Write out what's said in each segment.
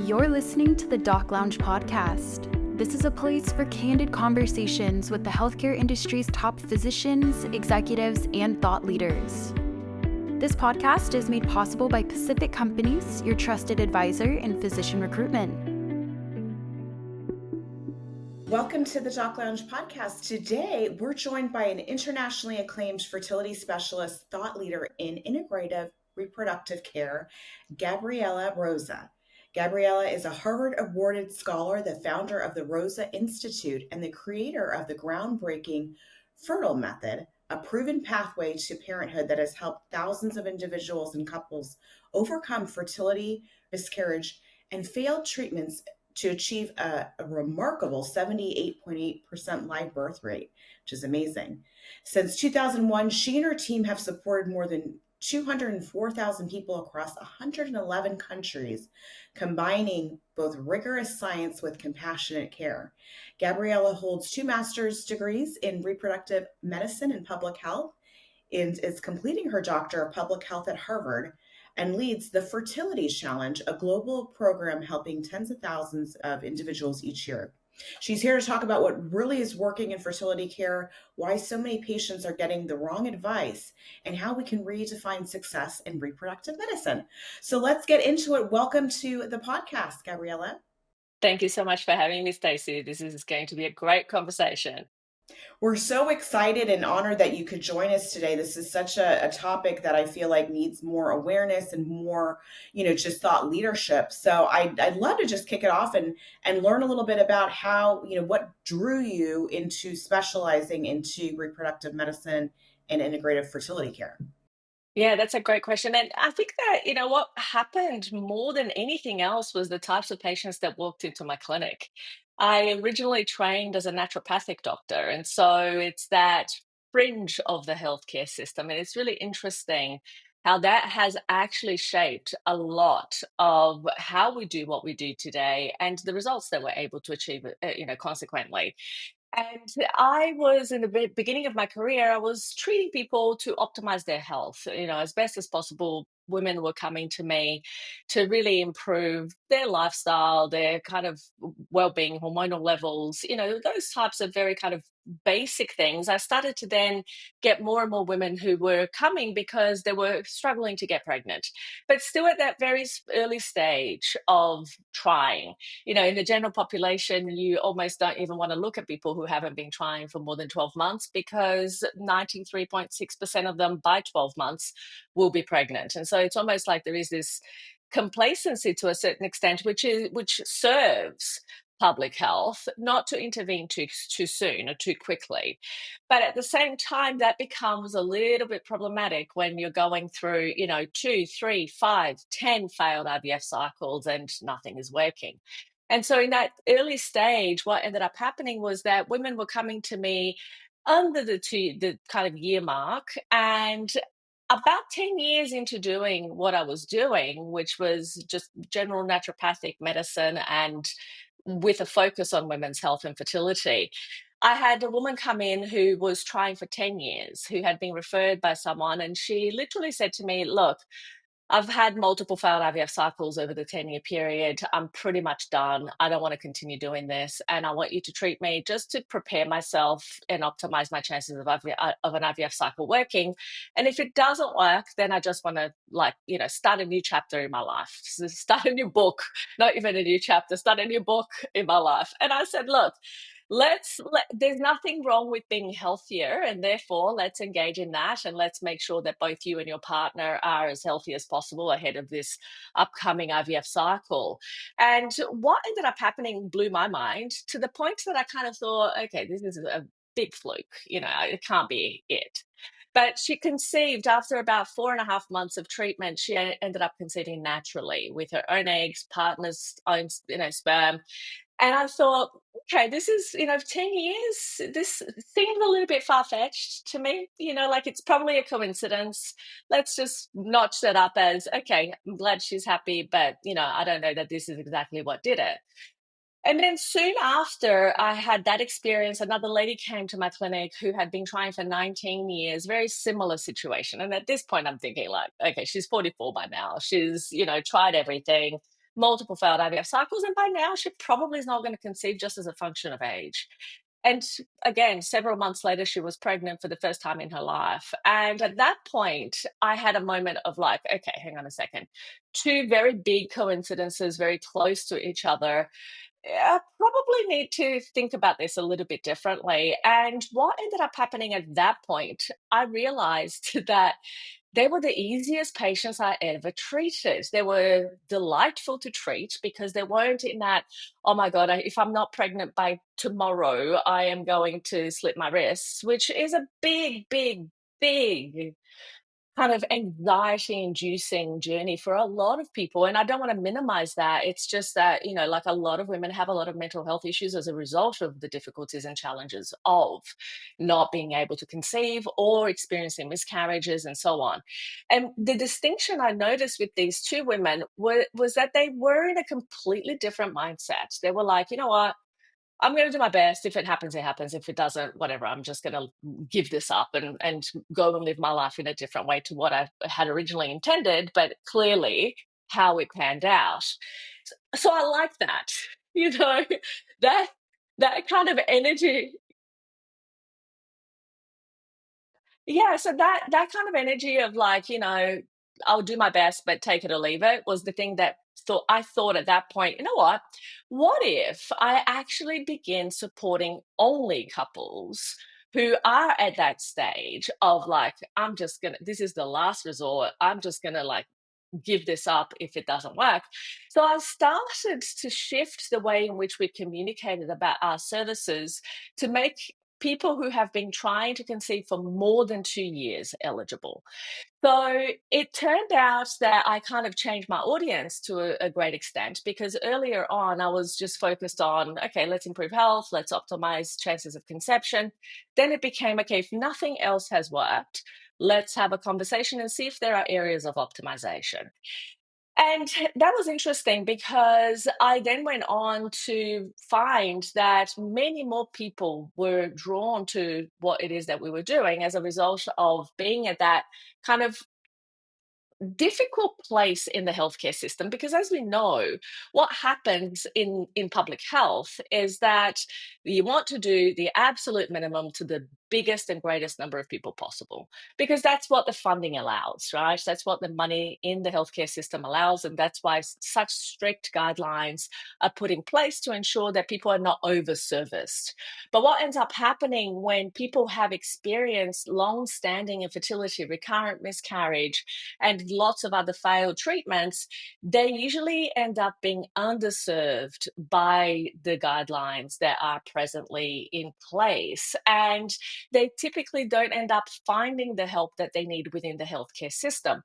You're listening to the Doc Lounge podcast. This is a place for candid conversations with the healthcare industry's top physicians, executives, and thought leaders. This podcast is made possible by Pacific Companies, your trusted advisor in physician recruitment. Welcome to the Doc Lounge podcast. Today, we're joined by an internationally acclaimed fertility specialist, thought leader in integrative reproductive care, Gabriela Rosa. Gabriela is a Harvard-awarded scholar, the founder of the Rosa Institute, and the creator of the groundbreaking Fertile Method, a proven pathway to parenthood that has helped thousands of individuals and couples overcome fertility, miscarriage, and failed treatments to achieve a remarkable 78.8% live birth rate, which is amazing. Since 2001, she and her team have supported more than 204,000 people across 111 countries, combining both rigorous science with compassionate care. Gabriela holds 2 master's degrees in reproductive medicine and public health and is completing her Doctor of Public Health at Harvard, and leads the Fertility Challenge, a global program helping tens of thousands of individuals each year. She's here to talk about what really is working in fertility care, why so many patients are getting the wrong advice, and how we can redefine success in reproductive medicine. So let's get into it. Welcome to the podcast, Gabriela. Thank you so much for having me, Stacey. This is going to be a great conversation. We're so excited and honored that you could join us today. This is such a topic that I feel like needs more awareness and more, just thought leadership. So I'd love to just kick it off and learn a little bit about how, what drew you into specializing into reproductive medicine and integrative fertility care. Yeah, that's a great question. And I think that, what happened more than anything else was the types of patients that walked into my clinic. I originally trained as a naturopathic doctor, and so it's that fringe of the healthcare system. And it's really interesting how that has actually shaped a lot of how we do what we do today and the results that we're able to achieve, consequently. And I was in the beginning of my career, I was treating people to optimize their health, as best as possible. Women were coming to me to really improve their lifestyle, their kind of well-being, hormonal levels, those types of very kind of basic things. I started to then get more and more women who were coming because they were struggling to get pregnant, but still at that very early stage of trying. In the general population, you almost don't even want to look at people who haven't been trying for more than 12 months because 93.6% of them by 12 months will be pregnant. And so it's almost like there is this complacency to a certain extent, which serves public health, not to intervene too soon or too quickly. But at the same time, that becomes a little bit problematic when you're going through, 2, 3, 5, 10 failed IVF cycles and nothing is working. And so in that early stage, what ended up happening was that women were coming to me under the kind of year mark, and about 10 years into doing what I was doing, which was just general naturopathic medicine and with a focus on women's health and fertility, I had a woman come in who was trying for 10 years, who had been referred by someone, and she literally said to me, "Look, I've had multiple failed IVF cycles over the 10-year period. I'm pretty much done. I don't want to continue doing this. And I want you to treat me just to prepare myself and optimize my chances of an IVF cycle working. And if it doesn't work, then I just want to start a new chapter in my life, start a new book, not even a new chapter, start a new book in my life." And I said, "Look, there's nothing wrong with being healthier, and therefore let's engage in that, and let's make sure that both you and your partner are as healthy as possible ahead of this upcoming IVF cycle." And what ended up happening blew my mind to the point that I kind of thought, okay, this is a big fluke, it can't be it. But she conceived after about 4.5 months of treatment. She ended up conceiving naturally with her own eggs, partner's own, sperm. And I thought, okay, this is, 10 years, this seems a little bit far-fetched to me, like it's probably a coincidence. Let's just notch that up as, okay, I'm glad she's happy, but, I don't know that this is exactly what did it. And then soon after I had that experience, another lady came to my clinic who had been trying for 19 years, very similar situation. And at this point, I'm thinking like, okay, she's 44 by now. She's, tried everything. multiple failed IVF cycles, and by now she probably is not going to conceive just as a function of age. And again, several months later, she was pregnant for the first time in her life. And at that point, I had a moment of like, okay, hang on a second. Two very big coincidences, very close to each other. I probably need to think about this a little bit differently. And what ended up happening at that point, I realized that they were the easiest patients I ever treated. They were delightful to treat because they weren't in that, oh my God, if I'm not pregnant by tomorrow, I am going to slip my wrists, which is a big, big, big kind of anxiety inducing journey for a lot of people. And I don't want to minimize that. It's just that, like a lot of women have a lot of mental health issues as a result of the difficulties and challenges of not being able to conceive or experiencing miscarriages and so on. And the distinction I noticed with these two women was that they were in a completely different mindset. They were like, you know what? I'm going to do my best. If it happens, it happens. If it doesn't, whatever. I'm just going to give this up and go and live my life in a different way to what I had originally intended, but clearly how it panned out. So I like that, you know, that that kind of energy. Yeah, so that kind of energy of like, I'll do my best, but take it or leave it was the thing that I thought at that point, you know what if I actually begin supporting only couples who are at that stage of like, this is the last resort. I'm just gonna like give this up if it doesn't work. So I started to shift the way in which we communicated about our services to make people who have been trying to conceive for more than 2 years eligible. So it turned out that I kind of changed my audience to a great extent because earlier on I was just focused on, okay, let's improve health, let's optimize chances of conception. Then it became, okay, if nothing else has worked, let's have a conversation and see if there are areas of optimization. And that was interesting because I then went on to find that many more people were drawn to what it is that we were doing as a result of being at that kind of difficult place in the healthcare system, because as we know, what happens in public health is that you want to do the absolute minimum to the biggest and greatest number of people possible, because that's what the funding allows, right? That's what the money in the healthcare system allows, and that's why such strict guidelines are put in place to ensure that people are not over-serviced. But what ends up happening when people have experienced long-standing infertility, recurrent miscarriage, and lots of other failed treatments, they usually end up being underserved by the guidelines that are presently in place. And they typically don't end up finding the help that they need within the healthcare system.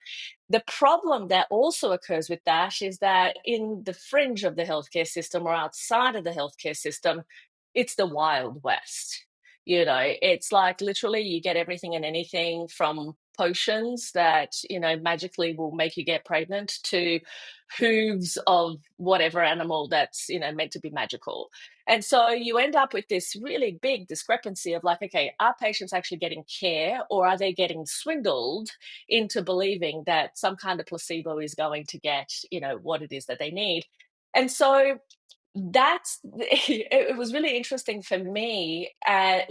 The problem that also occurs with that is that in the fringe of the healthcare system or outside of the healthcare system, it's the Wild West. It's like literally you get everything and anything from potions that, magically will make you get pregnant to hooves of whatever animal that's, meant to be magical. And so you end up with this really big discrepancy of like, okay, are patients actually getting care or are they getting swindled into believing that some kind of placebo is going to get, what it is that they need? And so it was really interesting for me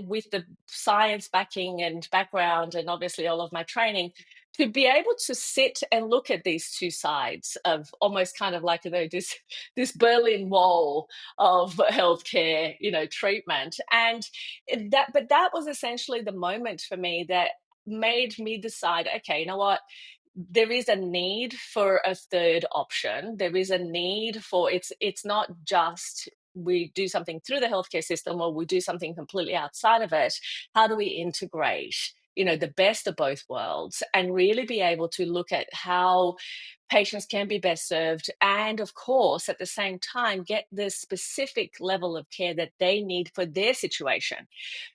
with the science backing and background and obviously all of my training to be able to sit and look at these two sides of almost kind of like this Berlin Wall of healthcare treatment. And that was essentially the moment for me that made me decide, okay, you know what, there is a need for a third option. There is a need for it's not just we do something through the healthcare system or we do something completely outside of it. How do we integrate, the best of both worlds and really be able to look at how patients can be best served and of course at the same time get the specific level of care that they need for their situation?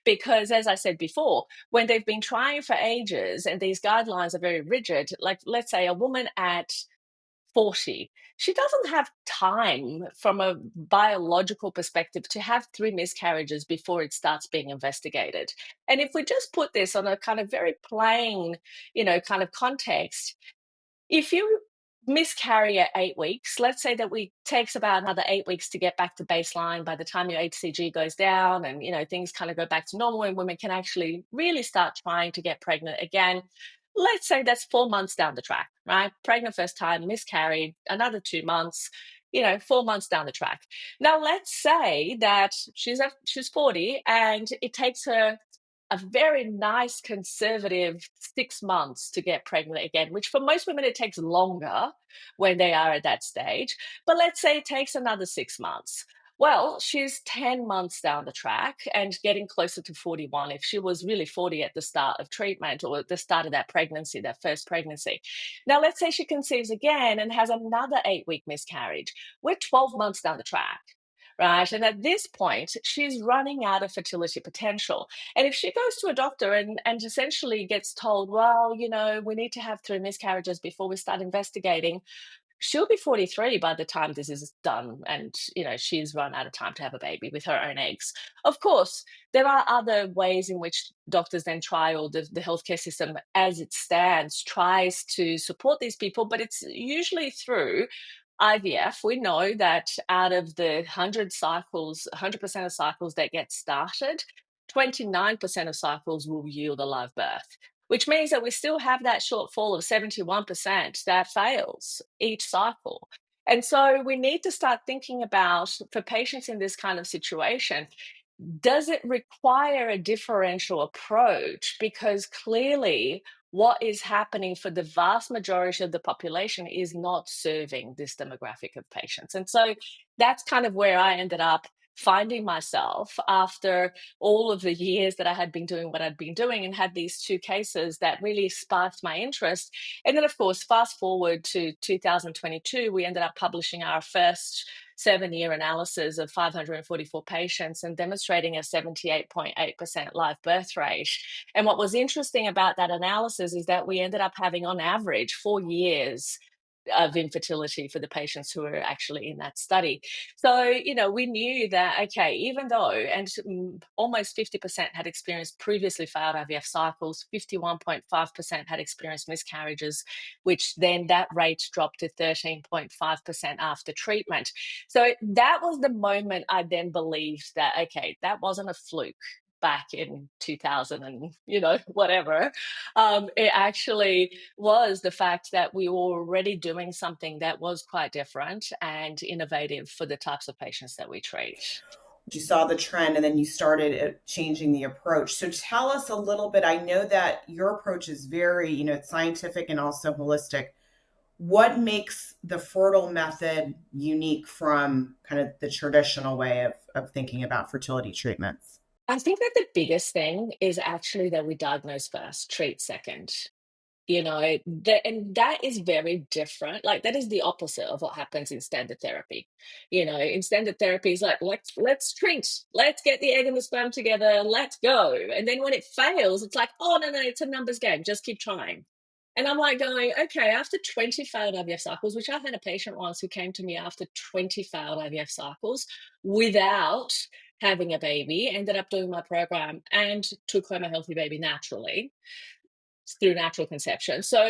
Because as I said before, when they've been trying for ages and these guidelines are very rigid, like let's say a woman at 40, she doesn't have time from a biological perspective to have 3 miscarriages before it starts being investigated. And if we just put this on a kind of very plain, kind of context, if you miscarry at 8 weeks. Let's say that we takes about another 8 weeks to get back to baseline by the time your HCG goes down and things kind of go back to normal and women can actually really start trying to get pregnant again. Let's say that's 4 months down the track, right? Pregnant first time, miscarried, another 2 months, 4 months down the track. Now let's say that she's 40 and it takes her a very nice conservative 6 months to get pregnant again, which for most women it takes longer when they are at that stage. But let's say it takes another 6 months. Well, she's 10 months down the track and getting closer to 41 if she was really 40 at the start of treatment or at the start of that pregnancy, that first pregnancy. Now, let's say she conceives again and has another 8-week miscarriage. We're 12 months down the track. Right. And at this point, she's running out of fertility potential. And if she goes to a doctor and essentially gets told, well, we need to have 3 miscarriages before we start investigating, she'll be 43 by the time this is done. And, she's run out of time to have a baby with her own eggs. Of course, there are other ways in which doctors then try, or the healthcare system as it stands tries to support these people, but it's usually through IVF. We know that out of the 100 cycles, 100% of cycles that get started, 29% of cycles will yield a live birth, which means that we still have that shortfall of 71% that fails each cycle. And so we need to start thinking about, for patients in this kind of situation, does it require a differential approach? Because clearly what is happening for the vast majority of the population is not serving this demographic of patients. And so that's kind of where I ended up finding myself after all of the years that I had been doing what I'd been doing, and had these 2 cases that really sparked my interest. And then, of course, fast forward to 2022, we ended up publishing our first 7-year analysis of 544 patients and demonstrating a 78.8% live birth rate. And what was interesting about that analysis is that we ended up having, on average, 4 years of infertility for the patients who were actually in that study. So, we knew that, okay, even though, and almost 50% had experienced previously failed IVF cycles, 51.5% had experienced miscarriages, which then that rate dropped to 13.5% after treatment. So that was the moment I then believed that, okay, that wasn't a fluke back in 2000 and whatever. It actually was the fact that we were already doing something that was quite different and innovative for the types of patients that we treat. You saw the trend and then you started changing the approach. So tell us a little bit. I know that your approach is very, it's scientific and also holistic. What makes the fertile method unique from kind of the traditional way of thinking about fertility treatments? I think that the biggest thing is actually that we diagnose first, treat second. And that is very different. Like, that is the opposite of what happens in standard therapy. In standard therapy is like, let's treat, let's get the egg and the sperm together, let's go. And then when it fails, it's like, oh no, it's a numbers game, just keep trying. And I'm like going, okay, after 20 failed IVF cycles, which I had a patient once who came to me after 20 failed IVF cycles without having a baby, ended up doing my program and took home a healthy baby naturally through natural conception. So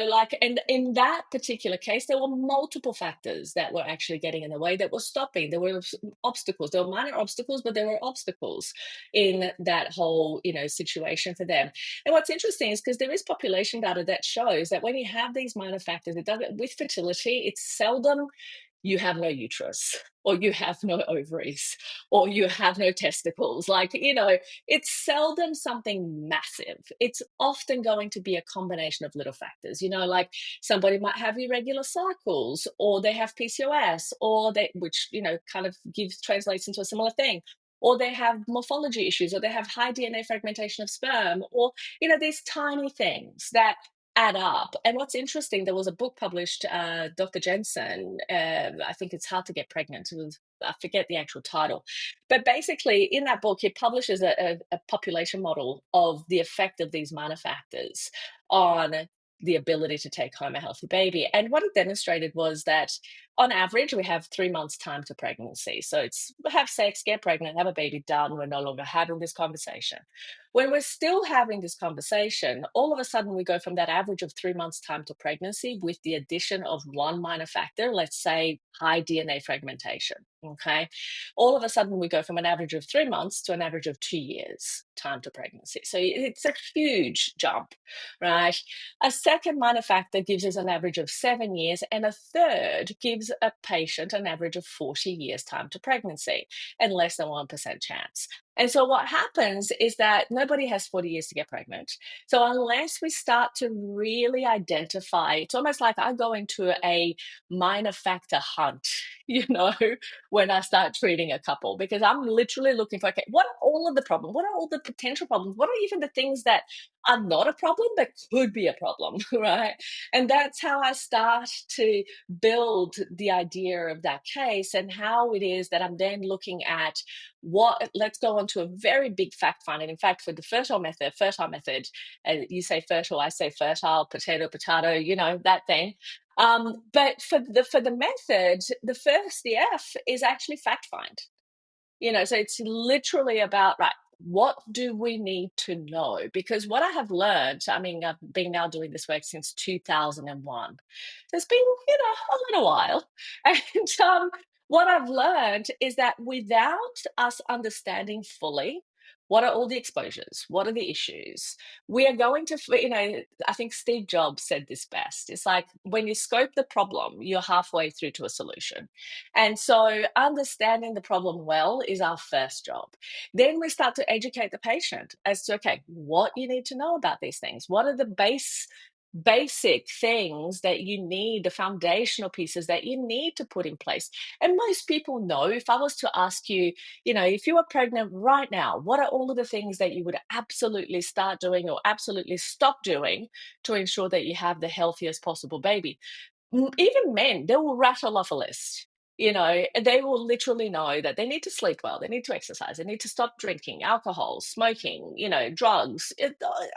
and in that particular case, there were multiple factors that were actually getting in the way, that were stopping. There were obstacles. There were minor obstacles, but there were obstacles in that whole, situation for them. And what's interesting is, because there is population data that shows that when you have these minor factors, it doesn't, with fertility, it's seldom you have no uterus, or you have no ovaries, or you have no testicles. It's seldom something massive. It's often going to be a combination of little factors, like somebody might have irregular cycles, or they have PCOS, or which, kind of translates into a similar thing, or they have morphology issues, or they have high DNA fragmentation of sperm, or, these tiny things that add up. And what's interesting, there was a book published, Dr. Jensen, I think it's How to Get Pregnant. I forget the actual title. But basically, in that book, he publishes a population model of the effect of these minor factors on the ability to take home a healthy baby. And what it demonstrated was that On average, we have 3 months time to pregnancy. So it's have sex, get pregnant, have a baby, done. We're no longer having this conversation. When we're still having this conversation, all of a sudden we go from that average of 3 months time to pregnancy with the addition of one minor factor, let's say high DNA fragmentation. Okay. All of a sudden we go from an average of 3 months to an average of 2 years time to pregnancy. So it's a huge jump, right? A second minor factor gives us an average of 7 years, and a third gives a patient an average of 40 years time to pregnancy and less than 1% chance. And so what happens is that nobody has 40 years to get pregnant. So unless we start to really identify, it's almost like I go into a minor factor hunt, you know, when I start treating a couple, because I'm literally looking for, okay, what are all of the problems? What are all the potential problems? What are even the things that are not a problem but could be a problem, right? And that's how I start to build the idea of that case, and how it is that I'm then looking at let's go on to a very big fact finding. In fact, for the fertile method, you say fertile, I say fertile, potato, you know, that thing. But for the method, the F is actually fact find. You know, so it's literally about, right, what do we need to know? Because what I have learned, I mean, I've been now doing this work since 2001. So it's been, you know, a little while. And what I've learned is that without us understanding fully what are all the exposures, what are the issues, we are going to, you know, I think Steve Jobs said this best. It's like when you scope the problem, you're halfway through to a solution. And so understanding the problem well is our first job. Then we start to educate the patient as to, okay, what you need to know about these things. What are the basic things that you need, the foundational pieces that you need to put in place? And most people know. If I was to ask you, you know, if you were pregnant right now, what are all of the things that you would absolutely start doing or absolutely stop doing to ensure that you have the healthiest possible baby? Even men, they will rattle off a list. You know, they will literally know that they need to sleep well, they need to exercise, they need to stop drinking alcohol, smoking, you know, drugs,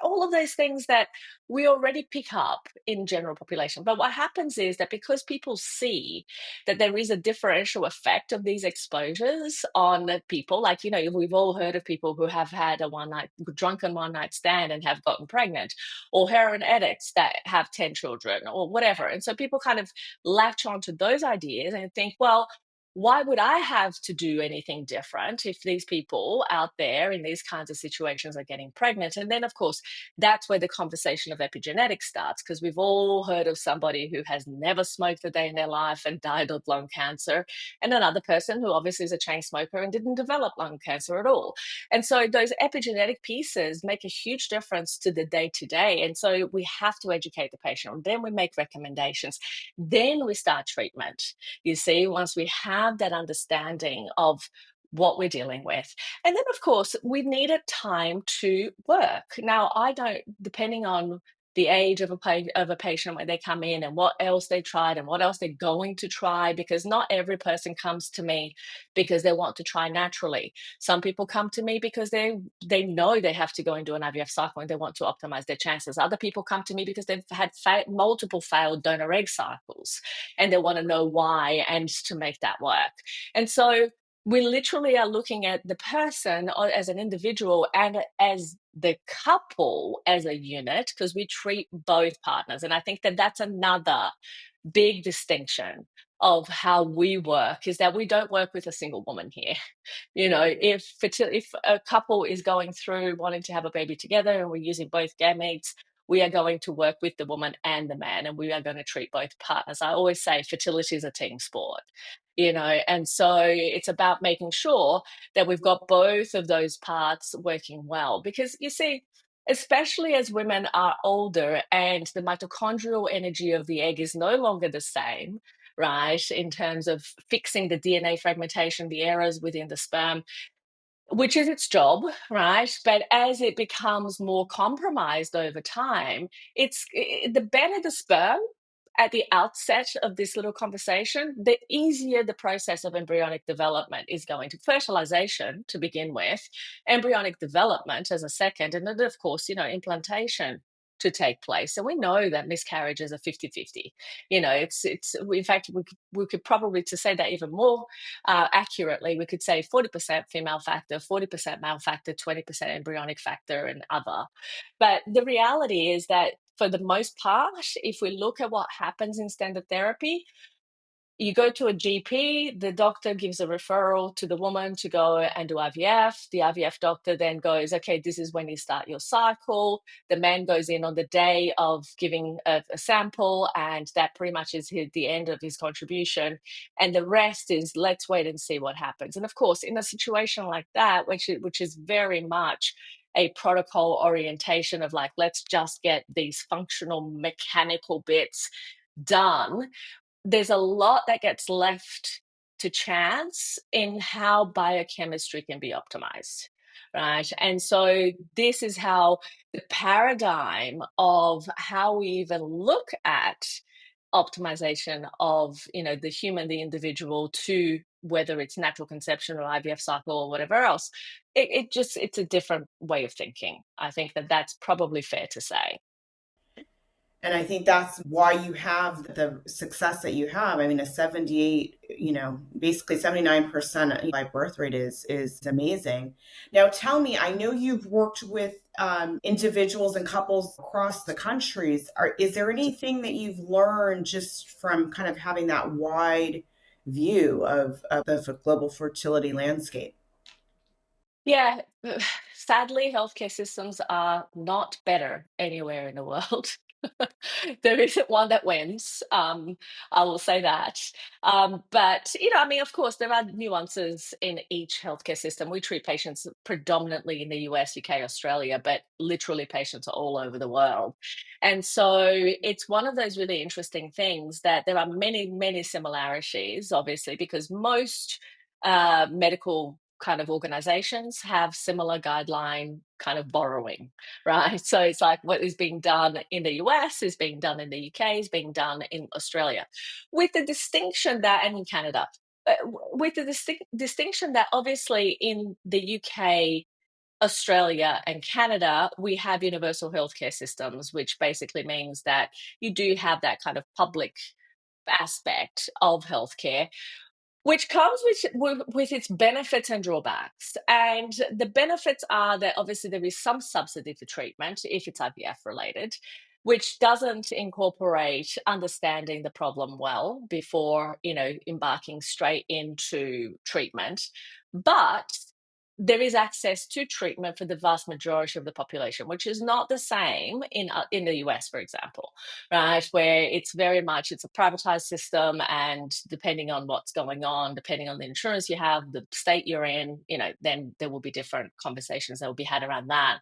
all of those things that we already pick up in general population. But what happens is that because people see that there is a differential effect of these exposures on the people, like, you know, we've all heard of people who have had a drunken one night stand and have gotten pregnant, or heroin addicts that have 10 children or whatever. And so people kind of latch onto those ideas and think, well, why would I have to do anything different if these people out there in these kinds of situations are getting pregnant? And then, of course, that's where the conversation of epigenetics starts, because we've all heard of somebody who has never smoked a day in their life and died of lung cancer, and another person who obviously is a chain smoker and didn't develop lung cancer at all. And so those epigenetic pieces make a huge difference to the day to day. And so we have to educate the patient. Then we make recommendations. Then we start treatment. You see, once we have that understanding of what we're dealing with. And then, of course, we need a time to work. Now, I don't, depending on the age of a patient when they come in and what else they tried and what else they're going to try, because not every person comes to me because they want to try naturally. Some people come to me because they know they have to go and do an IVF cycle and they want to optimize their chances. Other people come to me because they've had multiple failed donor egg cycles and they want to know why and to make that work. And so we literally are looking at the person as an individual and as the couple as a unit, because we treat both partners. And I think that that's another big distinction of how we work, is that we don't work with a single woman here. You know, if a couple is going through wanting to have a baby together and we're using both gametes, we are going to work with the woman and the man, and we are going to treat both partners. I always say fertility is a team sport, you know, and so it's about making sure that we've got both of those parts working well. Because you see, especially as women are older and the mitochondrial energy of the egg is no longer the same, right, in terms of fixing the DNA fragmentation, the errors within the sperm, which is its job, right? But as it becomes more compromised over time, the better the sperm at the outset of this little conversation, the easier the process of embryonic development is going to. Fertilization to begin with, embryonic development as a second, and then, of course, you know, implantation to take place. And we know that miscarriages are 50-50. It's in fact, we could probably, to say that even more accurately, we could say 40% female factor, 40% male factor, 20% embryonic factor, and other. But the reality is that for the most part, if we look at what happens in standard therapy, you go to a GP, the doctor gives a referral to the woman to go and do IVF. The IVF doctor then goes, okay, this is when you start your cycle. The man goes in on the day of giving a sample, and that pretty much is the end of his contribution. And the rest is, let's wait and see what happens. And of course, in a situation like that, which is very much a protocol orientation of like, let's just get these functional mechanical bits done, there's a lot that gets left to chance in how biochemistry can be optimized, right? And so this is how the paradigm of how we even look at optimization of, the human, the individual, to whether it's natural conception or IVF cycle or whatever else, it's a different way of thinking. I think that's probably fair to say. And I think that's why you have the success that you have. I mean, a 78, basically 79% by birth rate is amazing. Now, tell me, I know you've worked with individuals and couples across the countries. Is there anything that you've learned just from kind of having that wide view of the global fertility landscape? Yeah, sadly, healthcare systems are not better anywhere in the world. There isn't one that wins. I will say that. But, I mean, of course, there are nuances in each healthcare system. We treat patients predominantly in the US, UK, Australia, but literally patients are all over the world. And so it's one of those really interesting things that there are many, many similarities, obviously, because most medical kind of organizations have similar guideline kind of borrowing, right? So it's like what is being done in the US is being done in the UK, is being done in Australia, with the distinction that, and in Canada, with the distinction that obviously in the UK, Australia, and Canada, we have universal healthcare systems, which basically means that you do have that kind of public aspect of healthcare, which comes with its benefits and drawbacks. And the benefits are that obviously there is some subsidy for treatment if it's IVF related, which doesn't incorporate understanding the problem well before, embarking straight into treatment. But there is access to treatment for the vast majority of the population, which is not the same in the US, for example, right? Where it's very much, it's a privatized system, and depending on what's going on, depending on the insurance you have, the state you're in, then there will be different conversations that will be had around that.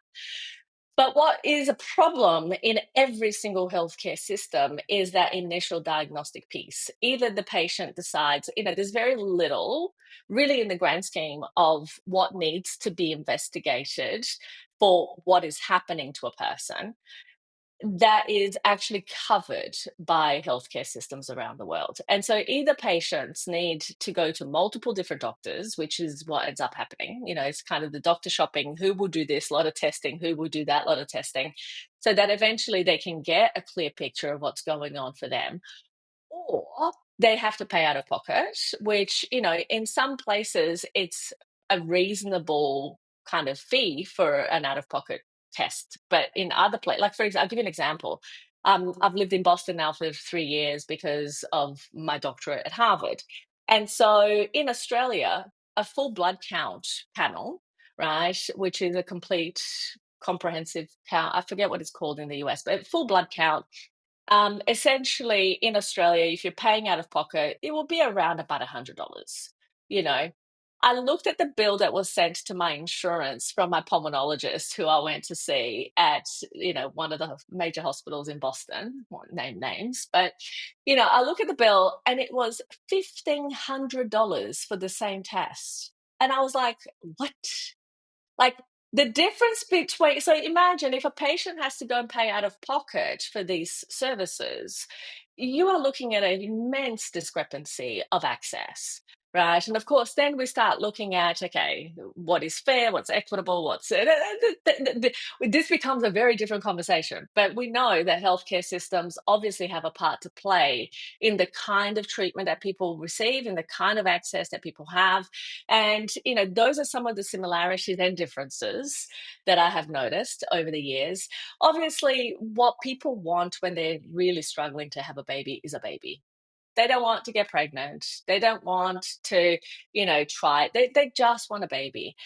But what is a problem in every single healthcare system is that initial diagnostic piece. Either the patient decides, there's very little really in the grand scheme of what needs to be investigated for what is happening to a person that is actually covered by healthcare systems around the world. And so either patients need to go to multiple different doctors, which is what ends up happening. It's kind of the doctor shopping, who will do this lot of testing, who will do that lot of testing, so that eventually they can get a clear picture of what's going on for them. Or they have to pay out of pocket, which, in some places it's a reasonable kind of fee for an out of pocket test. But in other places, like for example, I'll give you an example. I've lived in Boston now for 3 years because of my doctorate at Harvard. And so in Australia, a full blood count panel, right, which is a complete comprehensive count, I forget what it's called in the US, but full blood count, essentially in Australia, if you're paying out of pocket, it will be around about $100. You know, I looked at the bill that was sent to my insurance from my pulmonologist, who I went to see at, one of the major hospitals in Boston. Won't name names, but I look at the bill and it was $1,500 for the same test, and I was like, what? Like, the difference between, so imagine if a patient has to go and pay out of pocket for these services, you are looking at an immense discrepancy of access. right? And of course, then we start looking at, okay, what is fair, what's equitable, this becomes a very different conversation. But we know that healthcare systems obviously have a part to play in the kind of treatment that people receive, in the kind of access that people have. And, those are some of the similarities and differences that I have noticed over the years. Obviously, what people want when they're really struggling to have a baby is a baby. They don't want to get pregnant. They don't want to, try it. They just want a baby.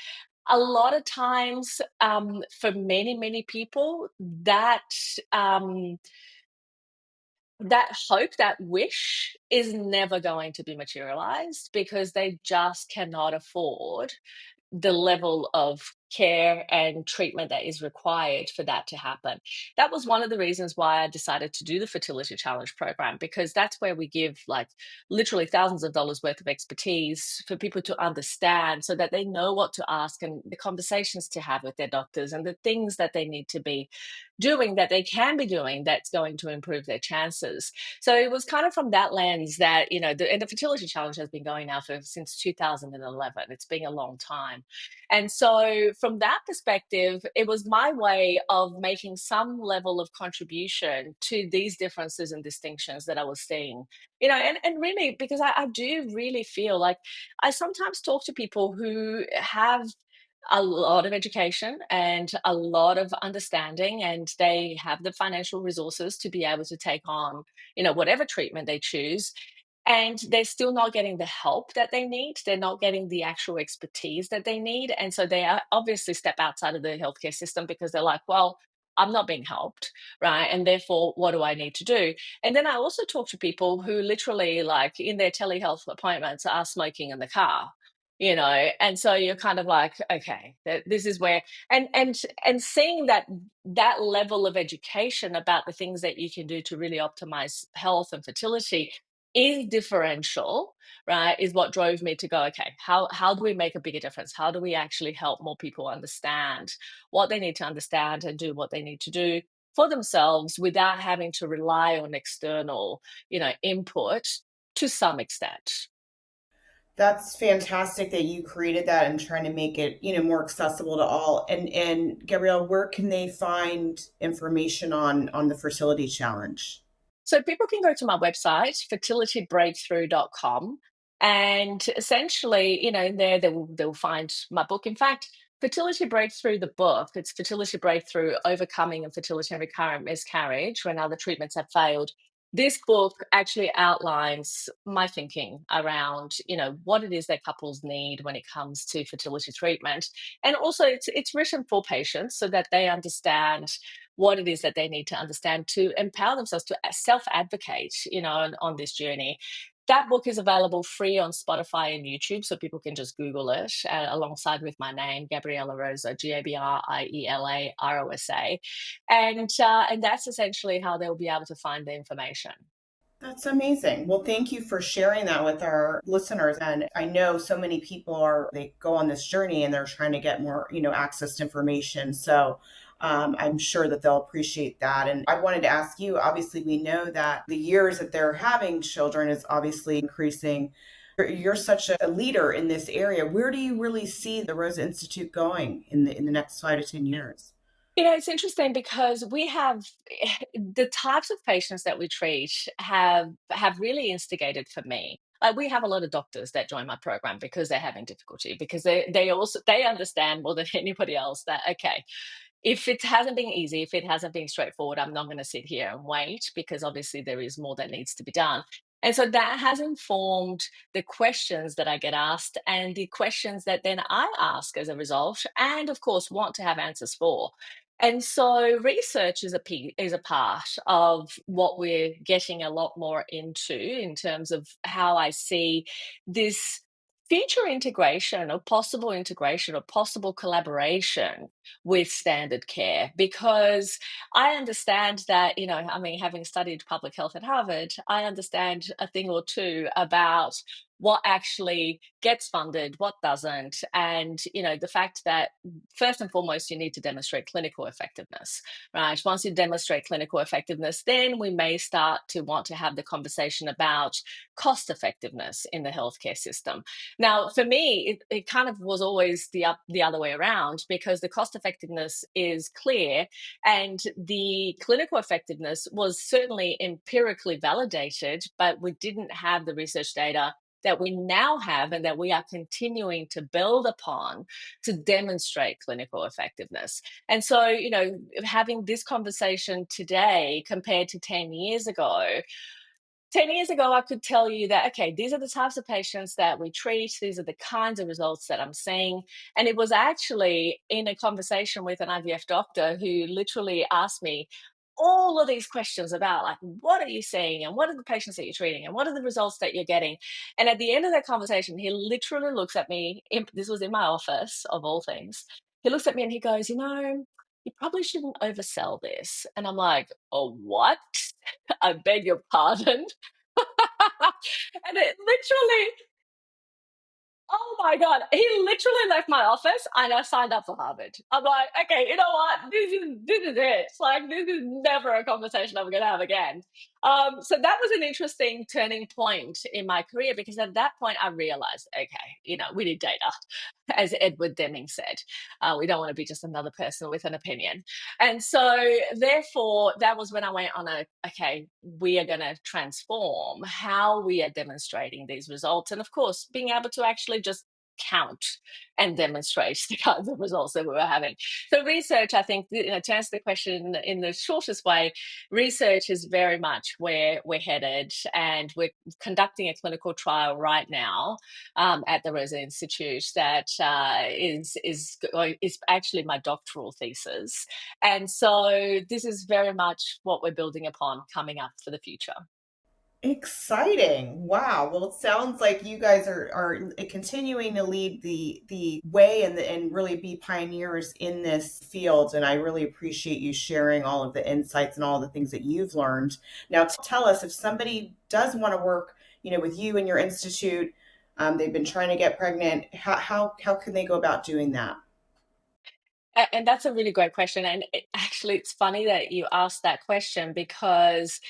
A lot of times, for many, many people, um, that hope, that wish is never going to be materialized because they just cannot afford the level of care and treatment that is required for that to happen. That was one of the reasons why I decided to do the Fertility Challenge program, because that's where we give like literally thousands of dollars worth of expertise for people to understand so that they know what to ask and the conversations to have with their doctors and the things that they need to be doing, that they can be doing, that's going to improve their chances. So it was kind of from that lens that, and the Fertility Challenge has been going now since 2011. It's been a long time. And so from that perspective, it was my way of making some level of contribution to these differences and distinctions that I was seeing. And really, because I do really feel like I sometimes talk to people who have a lot of education and a lot of understanding, and they have the financial resources to be able to take on, whatever treatment they choose. And they're still not getting the help that they need. They're not getting the actual expertise that they need. And so they obviously step outside of the healthcare system because they're like, well, I'm not being helped, right? And therefore, what do I need to do? And then I also talk to people who literally, like in their telehealth appointments, are smoking in the car, and so you're kind of like, okay, this is where, and seeing that level of education about the things that you can do to really optimize health and fertility is differential, right? Is what drove me to go, okay, how do we make a bigger difference? How do we actually help more people understand what they need to understand and do what they need to do for themselves without having to rely on external, input to some extent? That's fantastic that you created that and trying to make it, more accessible to all. And Gabrielle, where can they find information on the fertility challenge? So people can go to my website, fertilitybreakthrough.com, and essentially, in there they'll find my book. In fact, Fertility Breakthrough, the book, it's Fertility Breakthrough: Overcoming Infertility and Recurrent Miscarriage When Other Treatments Have Failed. This book actually outlines my thinking around, what it is that couples need when it comes to fertility treatment. And also it's written for patients so that they understand what it is that they need to understand to empower themselves to self-advocate, on this journey. That book is available free on Spotify and YouTube, so people can just Google it alongside with my name, Gabriela Rosa, Gabriela Rosa, and that's essentially how they'll be able to find the information. That's amazing. Well, thank you for sharing that with our listeners. And I know so many people they go on this journey and they're trying to get more, access to information. So I'm sure that they'll appreciate that. And I wanted to ask you, obviously, we know that the years that they're having children is obviously increasing. You're such a leader in this area. Where do you really see the Rosa Institute going in the next 5 to 10 years? It's interesting because we have the types of patients that we treat have really instigated for me. Like we have a lot of doctors that join my program because they're having difficulty, because they understand more than anybody else that, okay, if it hasn't been easy, if it hasn't been straightforward, I'm not going to sit here and wait, because obviously there is more that needs to be done. And so that has informed the questions that I get asked and the questions that then I ask as a result, and of course want to have answers for. And so research is a part of what we're getting a lot more into in terms of how I see this future integration or possible collaboration with standard care. Because I understand that, I mean, having studied public health at Harvard, I understand a thing or two about what actually gets funded, what doesn't, and the fact that first and foremost you need to demonstrate clinical effectiveness, right? Once you demonstrate clinical effectiveness, then we may start to want to have the conversation about cost effectiveness in the healthcare system. Now, for me, it kind of was always the other way around, because the cost effectiveness is clear and the clinical effectiveness was certainly empirically validated, but we didn't have the research data that we now have and that we are continuing to build upon to demonstrate clinical effectiveness. And so, having this conversation today compared to 10 years ago, 10 years ago, I could tell you that, okay, these are the types of patients that we treat. These are the kinds of results that I'm seeing. And it was actually in a conversation with an IVF doctor who literally asked me all of these questions about, like, what are you seeing? And what are the patients that you're treating? And what are the results that you're getting? And at the end of that conversation, he literally looks at me. This was in my office, of all things. He looks at me and he goes, you probably shouldn't oversell this. And I'm like, oh, what? I beg your pardon. And it literally, oh my God, he literally left my office and I signed up for Harvard. I'm like, okay, you know what? This is it. It's like, this is never a conversation I'm going to have again. So that was an interesting turning point in my career, because at that point I realized, okay, we need data. As Edward Deming said, we don't want to be just another person with an opinion. And so therefore, that was when I went on okay, we are going to transform how we are demonstrating these results. And of course, being able to actually just count and demonstrate the kinds of results that we were having. So research, I think, to answer the question in the shortest way, research is very much where we're headed, and we're conducting a clinical trial right now at the Rosa Institute that is actually my doctoral thesis. And so this is very much what we're building upon coming up for the future. Exciting. Wow. Well, it sounds like you guys are continuing to lead the way and really be pioneers in this field. And I really appreciate you sharing all of the insights and all the things that you've learned. Now, tell us, if somebody does want to work, with you and your institute, they've been trying to get pregnant, how can they go about doing that? And that's a really great question. And actually, it's funny that you asked that question, because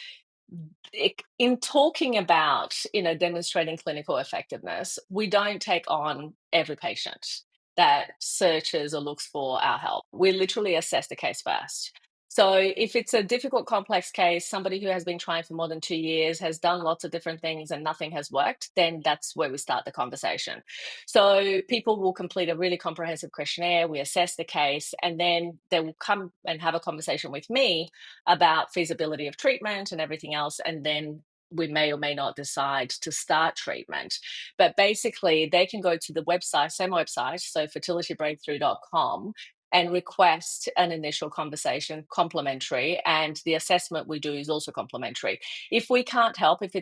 in talking about demonstrating clinical effectiveness, we don't take on every patient that searches or looks for our help. We literally assess the case first. So if it's a difficult, complex case, somebody who has been trying for more than 2 years, has done lots of different things and nothing has worked, then that's where we start the conversation. So people will complete a really comprehensive questionnaire, we assess the case, and then they will come and have a conversation with me about feasibility of treatment and everything else. And then we may or may not decide to start treatment. But basically, they can go to the website, same website, so fertilitybreakthrough.com, and request an initial conversation, complimentary, and the assessment we do is also complimentary. If we can't help, if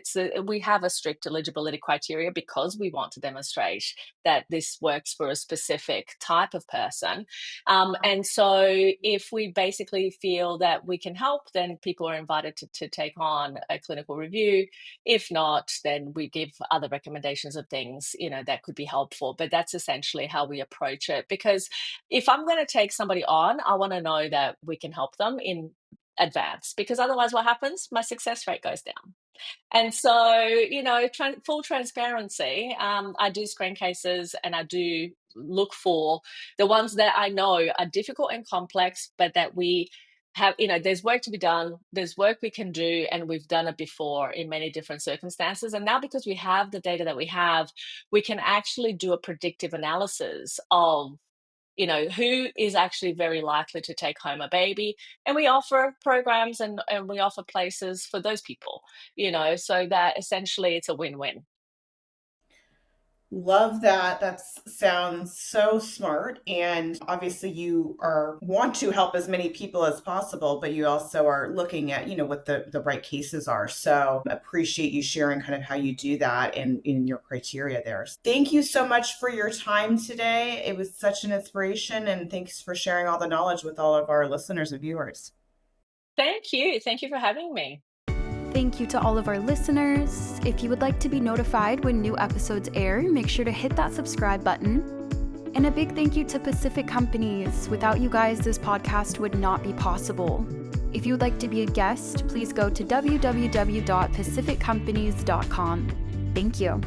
we have a strict eligibility criteria because we want to demonstrate that this works for a specific type of person. And so if we basically feel that we can help, then people are invited to take on a clinical review. If not, then we give other recommendations of things, that could be helpful. But that's essentially how we approach it. Because if I'm going to take somebody on, I want to know that we can help them in advance, because otherwise what happens? My success rate goes down. And so, full transparency, I do screen cases and I do look for the ones that I know are difficult and complex, but that we have, there's work to be done, there's work we can do, and we've done it before in many different circumstances. And now, because we have the data that we have, we can actually do a predictive analysis of who is actually very likely to take home a baby. And we offer programs and we offer places for those people, so that essentially it's a win-win. Love that. That sounds so smart. And obviously you want to help as many people as possible, but you also are looking at, what the right cases are. So appreciate you sharing kind of how you do that and in your criteria there. Thank you so much for your time today. It was such an inspiration, and thanks for sharing all the knowledge with all of our listeners and viewers. Thank you. Thank you for having me. thank you to all of our listeners. If you would like to be notified when new episodes air, make sure to hit that subscribe button. And a big thank you to Pacific Companies. Without you guys, this podcast would not be possible. If you would like to be a guest, please go to www.pacificcompanies.com. Thank you.